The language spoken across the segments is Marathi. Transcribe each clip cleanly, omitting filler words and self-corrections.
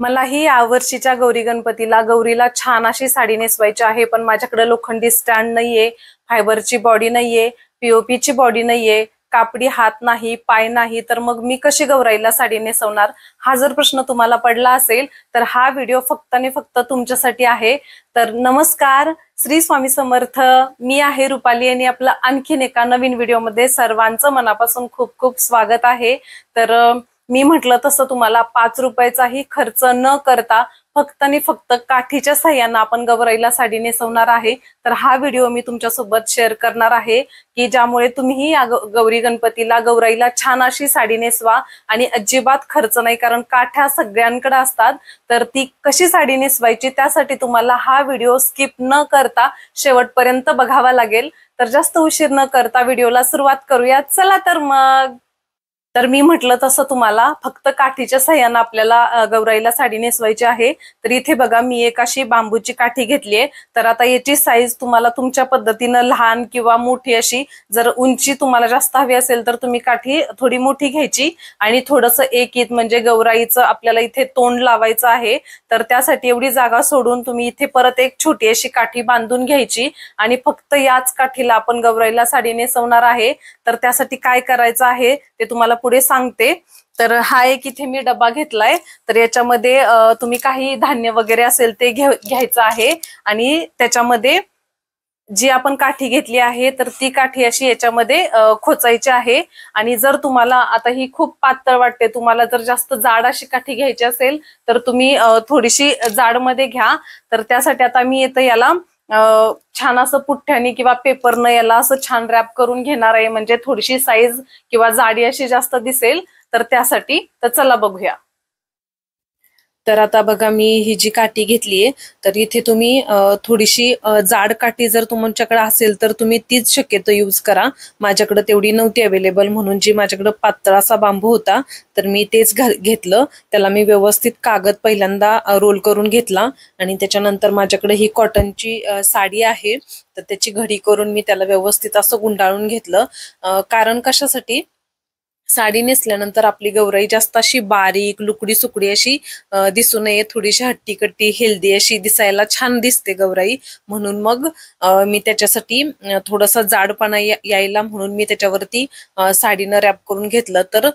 मलाही यावर्षीच्या गौरी गणपतीला गौरीला छान अशी साडी नेसवायची आहे, पण माझ्याकडे लोखंडी स्टँड नाहीये, फायबरची बॉडी नाहीये, पीओपीची बॉडी नाहीये, कापडी हात नाही, पाय नाही, तर मग मी कशी गौराईला साडी नेसवणार? हा जर प्रश्न तुम्हाला पडला असेल तर हा व्हिडिओ फक्त आणि फक्त तुमच्यासाठी आहे। तर नमस्कार, श्री स्वामी समर्थ। मी आहे रुपाली आणि आपलं आणखीन एका नवीन व्हिडिओमध्ये सर्वांचं मनापासून खूप खूप स्वागत आहे। तर मी म्हटलं तसं तुम्हाला 5 रुपयाचाही खर्च न करता फक्त आणि फक्त काठीच्या साह्याने आपण गौराईला साडी नेसवणार आहे। तर हा व्हिडिओ मी तुमच्यासोबत शेअर करणार आहे की ज्यामुळे तुम्हीही या गौरी गणपतीला गौराईला छान अशी साडी नेसवा आणि अजिबात खर्च नाही, कारण काठ्या सगळ्यांकडे असतात। तर ती कशी साडी नेसवायची त्यासाठी तुम्हाला हा व्हिडिओ स्किप न करता शेवटपर्यंत बघावा लागेल। तर जास्त उशीर न करता व्हिडिओला सुरुवात करूया, चला तर मग। तर मी म्हटलं तसं तुम्हाला फक्त काठीच्या साह्याने आपल्याला गौराईला साडी नेसवायची आहे। तर इथे बघा, मी एक अशी बांबूची काठी घेतलीये। तर आता याची साईज तुम्हाला तुमच्या पद्धतीने लहान किंवा मोठी अशी, जर उंची तुम्हाला जास्त हवी असेल तर तुम्ही काठी थोडी मोठी घ्यायची आणि थोडंसं एक इंच, म्हणजे गौराईचं आपल्याला इथे तोंड लावायचं आहे, तर त्यासाठी एवढी जागा सोडून तुम्ही इथे परत एक छोटी अशी काठी बांधून घ्यायची आणि फक्त याच काठीला आपण गौराईला साडी नेसवणार आहे। तर त्यासाठी काय करायचं आहे ते तुम्हाला पुढे सांगते। तर हा एक इथे मी डब्बा घेतलाय, तर याच्यामध्ये तुम्ही काही धान्य वगैरे असेल ते घ्यायचं आहे आणि त्याच्यामध्ये जी आपण काठी घेतली आहे तर ती काठी अशी याच्यामध्ये खोचायची आहे। आणि जर तुम्हाला आता ही खूप पातळ वाटते, तुम्हाला जर जास्त जाड अशी काठी घ्यायची असेल तर तुम्ही थोडीशी जाड मध्ये घ्या। तर त्यासाठी आता मी इथं याला छान असं पुठ्ठ्याने किंवा पेपरनं याला असं छान रॅप करून घेणार आहे, म्हणजे थोडीशी साईज किंवा जाडी अशी जास्त दिसेल। तर त्यासाठी तर चला बघूया। तर आता बघा, मी ही जी काठी घेतलीये तर इथे तुम्ही थोडीशी जाड काठी जर तुमच्याकडे असेल तर तुम्ही तीच शक्यतो यूज करा। माझ्याकडे तेवढी नव्हती अवेलेबल, म्हणून जी माझ्याकडे पातळ असा बांबू होता तर मी तेच घेतलं। त्याला मी व्यवस्थित कागद पहिल्यांदा रोल करून घेतला आणि त्याच्यानंतर माझ्याकडे ही कॉटनची साडी आहे, तर त्याची घडी करून मी त्याला व्यवस्थित असं गुंडाळून घेतलं। कारण कशासाठी? साडी नेसल्यानंतर आपली गौराई जास्त अशी बारीक लुकडी सुकडी अशी दिसू नये, थोडीशी हट्टी कट्टी हेल्दी अशी दिसायला छान दिसते गौराई। म्हणून मग मी त्याच्यासाठी थोडासा जाडपणा यायला म्हणून मी त्याच्यावरती साडीनं रॅप करून घेतलं। तर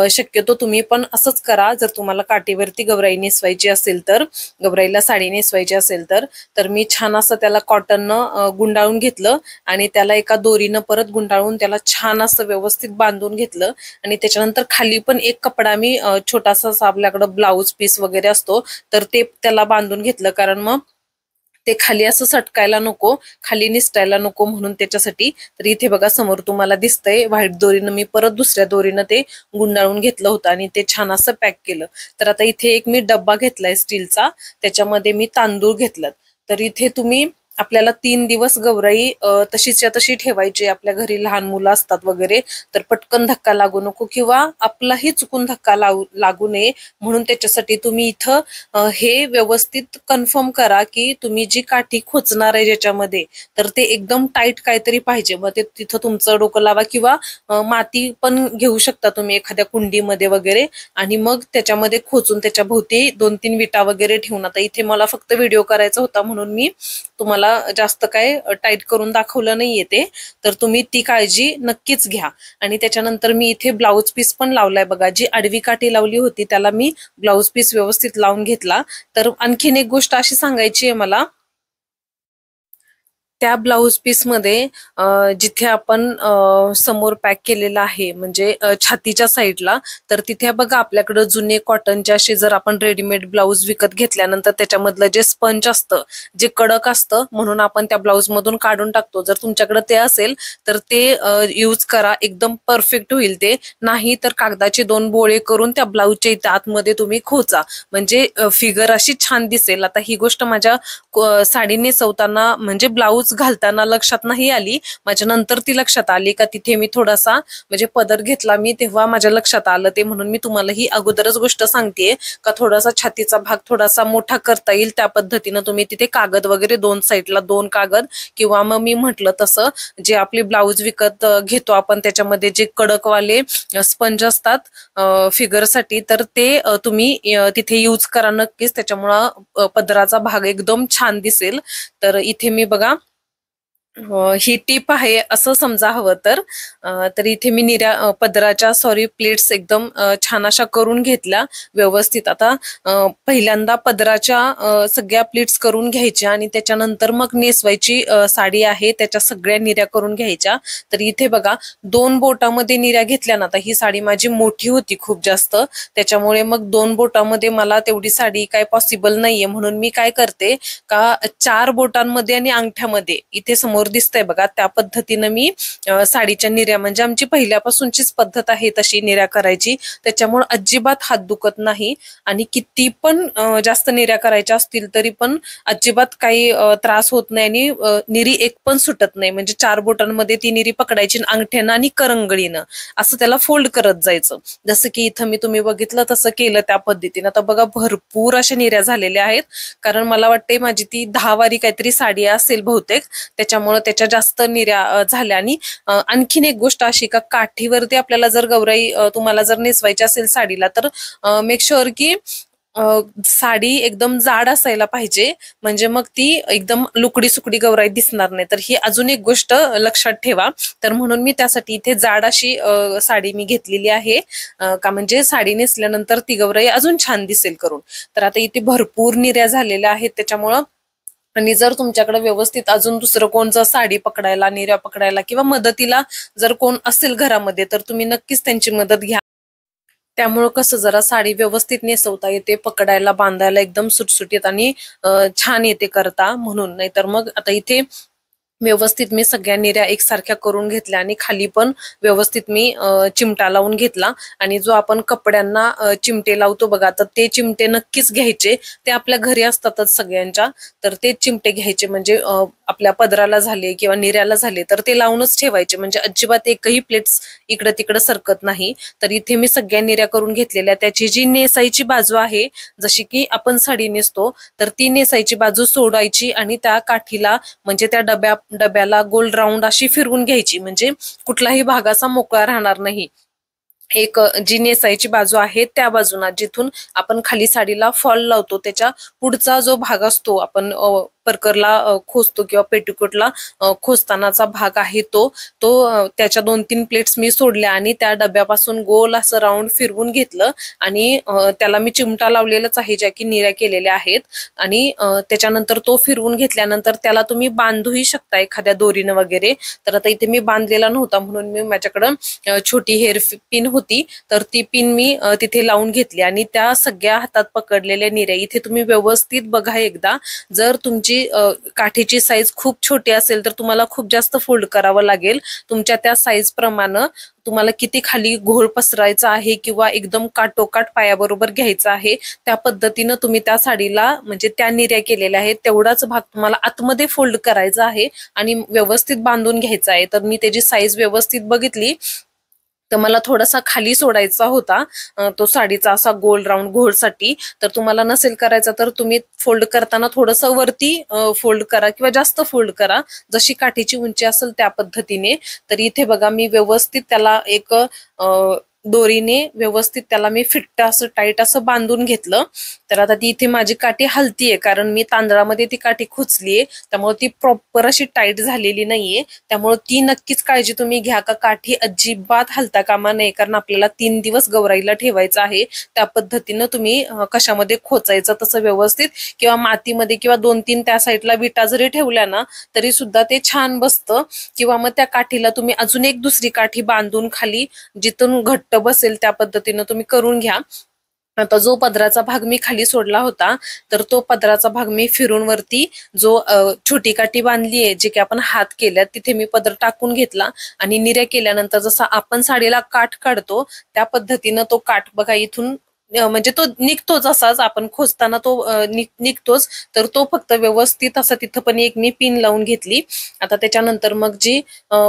शक्यतो तुम्ही पण असंच करा, जर तुम्हाला काठीवरती गौराई नेसवायची असेल तर, गौराईला साडी नेसवायची असेल तर मी छान असं त्याला कॉटननं गुंडाळून घेतलं आणि त्याला एका दोरीनं परत गुंडाळून त्याला छान असं व्यवस्थित बांधून घेतलं। आणि त्याच्यानंतर खाली पण एक कपडा मी छोटासा आपल्याकडे ब्लाउज पीस वगैरे असतो तर ते त्याला बांधून घेतलं, कारण मग ते खाली असं सटकायला नको, खाली निसटायला नको, म्हणून त्याच्यासाठी। तर इथे बघा समोर तुम्हाला दिसतंय, व्हाईट दोरीनं मी परत दुसऱ्या दोरीनं ते गुंडाळून घेतलं होतं आणि ते छान असं पॅक केलं। तर आता इथे एक मी डब्बा घेतलाय स्टीलचा, त्याच्यामध्ये मी तांदूळ घेतलं। तर इथे तुम्ही आपल्याला 3 दिवस गौराई तशीच्या तशी ठेवायची। आपल्या घरी लहान मुलं असतात वगैरे, तर पटकन धक्का लागू नको किंवा आपलाही चुकून धक्का लागू नये, म्हणून त्याच्यासाठी तुम्ही इथं हे व्यवस्थित कन्फर्म करा की तुम्ही जी काठी खोचणार आहे ज्याच्यामध्ये, तर ते एकदम टाईट काहीतरी पाहिजे। मग ते तिथं तुमचं डोकं लावा किंवा माती पण घेऊ शकता तुम्ही एखाद्या कुंडीमध्ये वगैरे, आणि मग त्याच्यामध्ये खोचून त्याच्या भोवती 2-3 विटा वगैरे ठेवून। आता इथे मला फक्त व्हिडिओ करायचा होता म्हणून मी तुम्हाला जास्त काय टाईट करून दाखवलं नाहीये ते, तर तुम्ही ती काळजी नक्कीच घ्या। आणि त्याच्यानंतर मी इथे ब्लाउज पीस पण लावलाय बघा, जी आडवी काठी लावली होती त्याला मी ब्लाउज पीस व्यवस्थित लावून घेतला। तर आणखीन एक गोष्ट अशी सांगायची आहे मला, त्या ब्लाउज पीस मध्ये जिथे आपण समोर पॅक केलेला आहे, म्हणजे छातीच्या साईडला, तर तिथे बघा आपल्याकडे जुने कॉटनचे असे जर आपण रेडीमेड ब्लाउज विकत घेतल्यानंतर त्याच्यामधलं जे स्पंज असतं, जे कडक असतं, म्हणून आपण त्या ब्लाउज मधून काढून टाकतो। जर तुमच्याकडे ते असेल तर ते यूज करा, एकदम परफेक्ट होईल ते। नाही तर कागदाचे 2 बोळे करून त्या ब्लाउजच्या इथे आतमध्ये तुम्ही खोचा, म्हणजे फिगर अशी छान दिसेल। आता ही गोष्ट माझ्या साडी नेसवताना, म्हणजे ब्लाउज घालताना लक्षात नाही आली, माझ्या नंतर ती लक्षात आली का तिथे मी थोडासा म्हणजे पदर घेतला मी, तेव्हा माझ्या लक्षात आलं ते, म्हणून मी तुम्हाला ही अगोदरच गोष्ट सांगतेय का थोडासा छातीचा भाग थोडासा मोठा करता येईल त्या पद्धतीनं तुम्ही तिथे कागद वगैरे 2 साईडला 2 कागद, किंवा मग मी म्हटलं तसं जे आपली ब्लाऊज विकत घेतो आपण त्याच्यामध्ये जे कडकवाले स्पंज असतात फिगरसाठी, तर ते तुम्ही तिथे यूज करा नक्कीच, त्याच्यामुळं पदराचा भाग एकदम छान दिसेल. तर इथे मी बघा ही टीप आहे असं समजा हवं तर इथे मी पदराच्या प्लेट्स एकदम छान अशा करून घेतल्या व्यवस्थित. आता पहिल्यांदा पदराच्या सगळ्या प्लेट्स करून घ्यायच्या आणि त्याच्यानंतर मग नेसवायची साडी आहे त्याच्या सगळ्या निऱ्या करून घ्यायच्या. तर इथे बघा 2 बोटामध्ये निऱ्या घेतल्या ना, आता ही साडी माझी मोठी होती खूप जास्त, त्याच्यामुळे मग 2 बोटामध्ये मला तेवढी साडी काय पॉसिबल नाहीये, म्हणून मी काय करते का 4 बोटांमध्ये आणि अंगठ्यामध्ये इथे समोर दिसतंय बघा त्या पद्धतीनं मी साडीच्या निऱ्या, म्हणजे आमची पहिल्यापासूनचीच पद्धत आहे तशी निऱ्या करायची, त्याच्यामुळे अजिबात हात दुखत नाही. आणि किती पण जास्त निऱ्या करायच्या असतील तरी पण अजिबात काही त्रास होत नाही आणि निरी एक पण सुटत नाही. म्हणजे 4 बोटांमध्ये ती निरी पकडायची, अंगठ्यानं आणि करंगळीनं असं त्याला फोल्ड करत जायचं. जसं की इथं मी तुम्ही बघितलं तसं केलं त्या पद्धतीनं. आता बघा भरपूर अशा निऱ्या झालेल्या आहेत, कारण मला वाटते माझी ती 10 वारी काहीतरी साडी असेल बहुतेक, त्याच्यामुळे त्याच्या जास्त निऱ्या झाल्या. आणि आणखीन एक गोष्ट अशी का काठीवरती आपल्याला जर गौराई तुम्हाला जर नेसवायची असेल साडीला, तर मेक शुअर की साडी एकदम जाड असायला पाहिजे, म्हणजे मग ती एकदम लुकडी सुकडी गौराई दिसणार नाही. तर ही अजून एक गोष्ट लक्षात ठेवा. तर म्हणून मी त्यासाठी इथे जाड अशी साडी मी घेतलेली आहे का म्हणजे साडी नेसल्यानंतर ती गौराई अजून छान दिसेल करून. तर आता इथे भरपूर निऱ्या झालेल्या आहेत त्याच्यामुळं. आणि जर तुमच्याकडे व्यवस्थित अजून दुसरं कोण जर साडी पकडायला निऱ्या पकडायला किंवा मदतीला जर कोण असेल घरामध्ये, तर तुम्ही नक्कीच त्यांची मदत घ्या. त्यामुळं कसं जरा साडी व्यवस्थित नेसवता येते, पकडायला बांधायला एकदम सुटसुटीत आणि छान येते करता म्हणून. नाहीतर मग आता इथे व्यवस्थित मी सगळ्या निऱ्या एकसारख्या करून घेतल्या आणि खाली पण व्यवस्थित मी चिमटा लावून घेतला. आणि जो आपण कपड्यांना चिमटे लावतो बघा, तर ते चिमटे नक्कीच घ्यायचे, ते आपल्या घरी असतातच सगळ्यांच्या, तर ते चिमटे घ्यायचे. म्हणजे आपल्या पदराला झाले किंवा निऱ्याला झाले तर ते लावूनच ठेवायचे, म्हणजे अजिबात एकही प्लेट्स इकडं तिकडं सरकत नाही. तर इथे मी सगळ्या निऱ्या करून घेतलेल्या. त्याची जी नेसायची बाजू आहे, जशी की आपण साडी नेसतो, तर ती नेसायची बाजू सोडायची आणि त्या काठीला म्हणजे त्या डब्याला गोल राऊंड अशी फिरवून घ्यायची, म्हणजे कुठलाही भाग असा मोकळा राहणार नाही. एक जी नेसायची बाजू आहे त्या बाजूला जिथून आपण खाली साडीला फॉल लावतो त्याच्या पुढचा जो भाग असतो, आपण परकरला खोचतो किंवा पेटीकोटला खोचतानाचा भाग आहे तो त्याच्या 2-3 प्लेट्स मी सोडल्या आणि त्या डब्यापासून गोल असं राऊंड फिरवून घेतलं. आणि त्याला मी चिमटा लावलेलाच आहे, ज्या की निऱ्या केलेल्या आहेत. आणि त्याच्यानंतर तो फिरवून घेतल्यानंतर त्याला तुम्ही बांधूही शकता एखाद्या दोरीनं वगैरे. तर आता इथे मी बांधलेला नव्हता म्हणून मी माझ्याकडं छोटी हेअर पिन होती, तर ती पिन मी तिथे लावून घेतली आणि त्या सगळ्या हातात पकडलेल्या निऱ्या इथे तुम्ही व्यवस्थित बघा एकदा. जर तुमची काठीची साईज खूप छोटी असेल तर तुम्हाला खूप जास्त फोल्ड करावं लागेल. तुमच्या त्या साईज प्रमाणे तुम्हाला किती खाली घोळ पसरायचा आहे किंवा एकदम काटोकाट पायाबरोबर घ्यायचा आहे, त्या पद्धतीनं तुम्ही त्या साडीला म्हणजे त्या निऱ्या केलेल्या आहेत तेवढाच भाग तुम्हाला आतमध्ये फोल्ड करायचा आहे आणि व्यवस्थित बांधून घ्यायचा आहे. तर मी त्याची साईज व्यवस्थित बघितली तर मला थोडासा खाली सोडायचा होता तो साडीचा असा गोल राऊंड घोळसाठी. तर तुम्हाला नसेल करायचा तर तुम्ही फोल्ड करताना थोडंसं वरती फोल्ड करा किंवा जास्त फोल्ड करा, जशी काठीची उंची असेल त्या पद्धतीने. तर इथे बघा मी व्यवस्थित त्याला एक दोरीने व्यवस्थित त्याला मी फिट्ट असं टाईट असं बांधून घेतलं. तर आता ती इथे माझी काठी हलतीये कारण मी तांदळामध्ये ती काठी खोचलीये, त्यामुळे ती प्रॉपर अशी टाईट झालेली नाहीये. त्यामुळे ती नक्कीच काळजी तुम्ही घ्या का काठी अजिबात हलता कामा नये, कारण आपल्याला 3 दिवस गौराईला ठेवायचं आहे. त्या पद्धतीनं तुम्ही कशामध्ये खोचायचं तसं व्यवस्थित किंवा मातीमध्ये किंवा 2-3 त्या साईडला विटा जरी ठेवल्या ना तरी सुद्धा ते छान बसतं. किंवा मग त्या काठीला तुम्ही अजून एक दुसरी काठी बांधून खाली जिथून घट्ट बसेल त्या पद्धतीनं तुम्ही करून घ्या. आता जो पदराचा भाग मी खाली सोडला होता तर तो पदराचा भाग मी फिरून वरती जो छोटी काठी बांधली आहे जे की आपण हात केल्यात तिथे मी पदर टाकून घेतला आणि निऱ्या केल्यानंतर जसा आपण साडीला काठ काढतो त्या पद्धतीनं तो काठ बघा इथून म्हणजे तो निघतोच असाच, आपण खोचताना तो निघतोच, तर तो फक्त व्यवस्थित असा तिथं पण एक मी पिन लावून घेतली. आता त्याच्यानंतर मग जी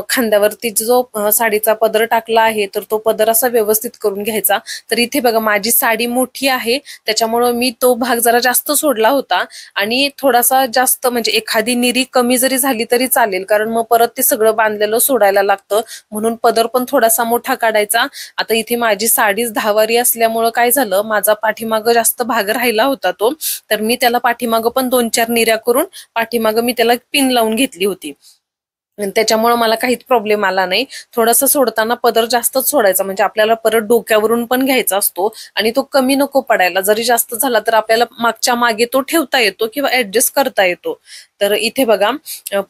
खांद्यावरती जो साडीचा पदर टाकला आहे, तर तो पदर असा व्यवस्थित करून घ्यायचा. तर इथे बघा माझी साडी मोठी आहे, त्याच्यामुळं मी तो भाग जरा जास्त सोडला होता आणि थोडासा जास्त म्हणजे एखादी निरी कमी जरी झाली तरी चालेल, कारण मग परत ते सगळं बांधलेलं सोडायला लागतं, म्हणून पदर पण थोडासा मोठा काढायचा. आता इथे माझी साडीच 10 वारी असल्यामुळं काय झालं, माझा पाठीमागं जास्त भाग राहिला होता तो, तर मी त्याला पाठीमागं पण 2-4 निऱ्या करून पाठीमागं मी त्याला पिन लावून घेतली होती. त्याच्यामुळे मला काहीच प्रॉब्लेम आला नाही. थोडंसं सोडताना पदर जास्तच सोडायचा, म्हणजे आपल्याला परत डोक्यावरून पण घ्यायचा असतो आणि तो कमी नको पडायला. जरी जास्त झाला तर आपल्याला मागच्या मागे तो ठेवता येतो किंवा ऍडजस्ट करता येतो. तर इथे बघा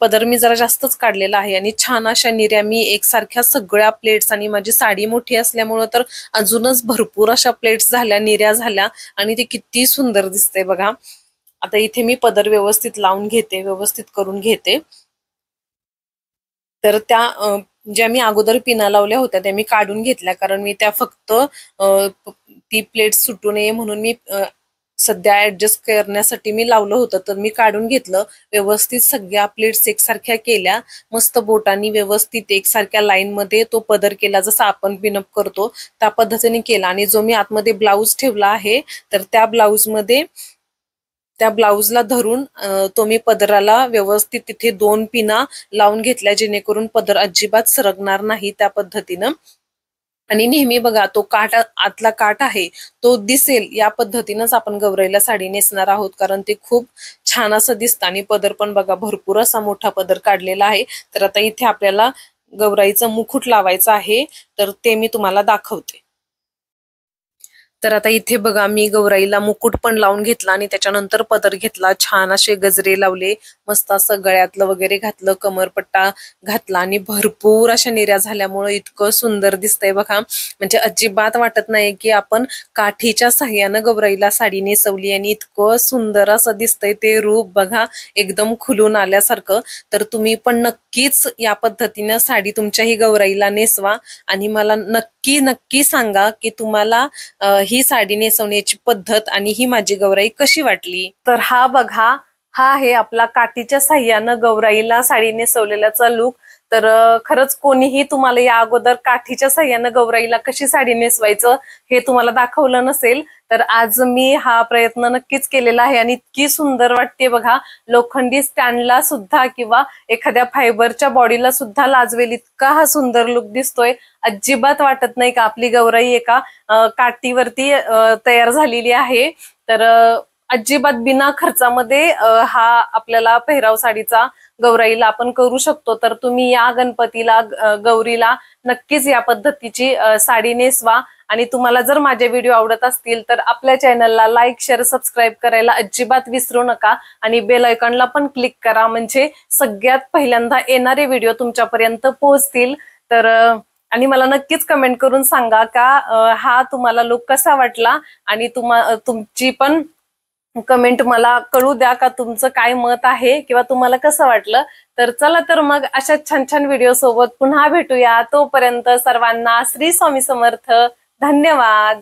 पदर मी जरा जास्तच काढलेला आहे आणि छान अशा निऱ्या मी एकसारख्या सगळ्या प्लेट्स, आणि माझी साडी मोठी असल्यामुळं तर अजूनच भरपूर अशा प्लेट्स झाल्या, निऱ्या झाल्या आणि ते किती सुंदर दिसते बघा. आता इथे मी पदर व्यवस्थित लावून घेते, व्यवस्थित करून घेते. तर त्या ज्या मी अगोदर पिना लावल्या होत्या त्या मी काढून घेतल्या, कारण मी त्या फक्त ती प्लेट सुटू नये म्हणून मी सध्या ऍडजस्ट करण्यासाठी मी लावलं होतं. तर मी काढून घेतलं, व्यवस्थित सगळ्या प्लेट्स एकसारख्या केल्या, मस्त बोटांनी व्यवस्थित एकसारख्या लाईन मध्ये तो पदर केला, जसा आपण पिनअप करतो त्या पद्धतीने केला. आणि जो मी आतमध्ये ब्लाऊज ठेवला आहे, तर त्या ब्लाऊजला धरून तो मी पदराला व्यवस्थित तिथे 2 पिना लावून घेतल्या, जेणेकरून पदर अजिबात सरकणार नाही त्या पद्धतीनं. आणि नेहमी बघा तो काठ, आतला काठ आहे तो दिसेल या पद्धतीनंच आपण गौराईला साडी नेसणार आहोत, कारण ते खूप छान असं दिसतं. आणि पदर पण बघा भरपूर असा मोठा पदर काढलेला आहे. तर आता इथे आपल्याला गौराईचं मुकुट लावायचं आहे, तर ते मी तुम्हाला दाखवते. तर आता इथे बघा मी गौराईला मुकुट पण लावून घेतला आणि त्याच्यानंतर पदर घेतला, छान असे गजरे लावले, मस्त असं गळ्यातलं वगैरे घातलं, कमरपट्टा घातला आणि भरपूर अशा निऱ्या झाल्यामुळे इतकं सुंदर दिसतंय बघा. म्हणजे अजिबात वाटत नाही की आपण काठीच्या साह्यानं गौराईला साडी नेसवली, आणि इतकं सुंदर असं दिसतंय ते रूप बघा, एकदम खुलून आल्यासारखं. तर तुम्ही पण नक्कीच या पद्धतीनं साडी तुमच्याही गौराईला नेसवा आणि मला नक्की नक्की सांगा की तुम्हाला ही साडी नेसवण्याची पद्धत आणि ही माझी गौराई कशी वाटली. तर हा बघा, हा आहे आपला काठीच्या साह्यानं गौराईला साडी नेसवलेल्याचा लुक. तर खरंच कोणीही तुम्हाला या अगोदर काठीच्या साह्यानं गौराईला कशी साडी नेसवायचं हे तुम्हाला दाखवलं नसेल, तर आज मी हा प्रयत्न नक्कीच केलेला आहे आणि इतकी सुंदर वाटते बघा. लोखंडी स्टँडला सुद्धा किंवा एखाद्या फायबरच्या बॉडीला सुद्धा लाजवेल इतका हा सुंदर लुक दिसतोय. अजिबात वाटत नाही का आपली गौराई एका काठीवरती तयार झालेली आहे. तर अजिबात बिना खर्चामध्ये हा आपल्याला पेहराव साडीचा गौराईला आपण करू शकतो. तर तुम्ही या गणपतीला गौरीला नक्कीच या पद्धतीची साडी नेसवा. आणि तुम्हाला जर माझे व्हिडिओ आवडत असतील तर आपल्या चॅनलला लाईक, शेअर, सबस्क्राईब करायला अजिबात विसरू नका आणि बेल आयकॉनला पण क्लिक करा, म्हणजे सगळ्यात पहिल्यांदा येणारे व्हिडिओ तुमच्यापर्यंत पोहोचतील. तर आणि मला नक्कीच कमेंट करून सांगा का हा तुम्हाला लुक कसा वाटला, आणि तुमची पण कमेंट मला कळू द्या का तुमचं काय मत आहे किंवा तुम्हाला कसं वाटलं. तर चला तर मग अशा छान छान व्हिडिओ सोबत पुन्हा भेटूया. तोपर्यंत सर्वांना श्री स्वामी समर्थ. धन्यवाद.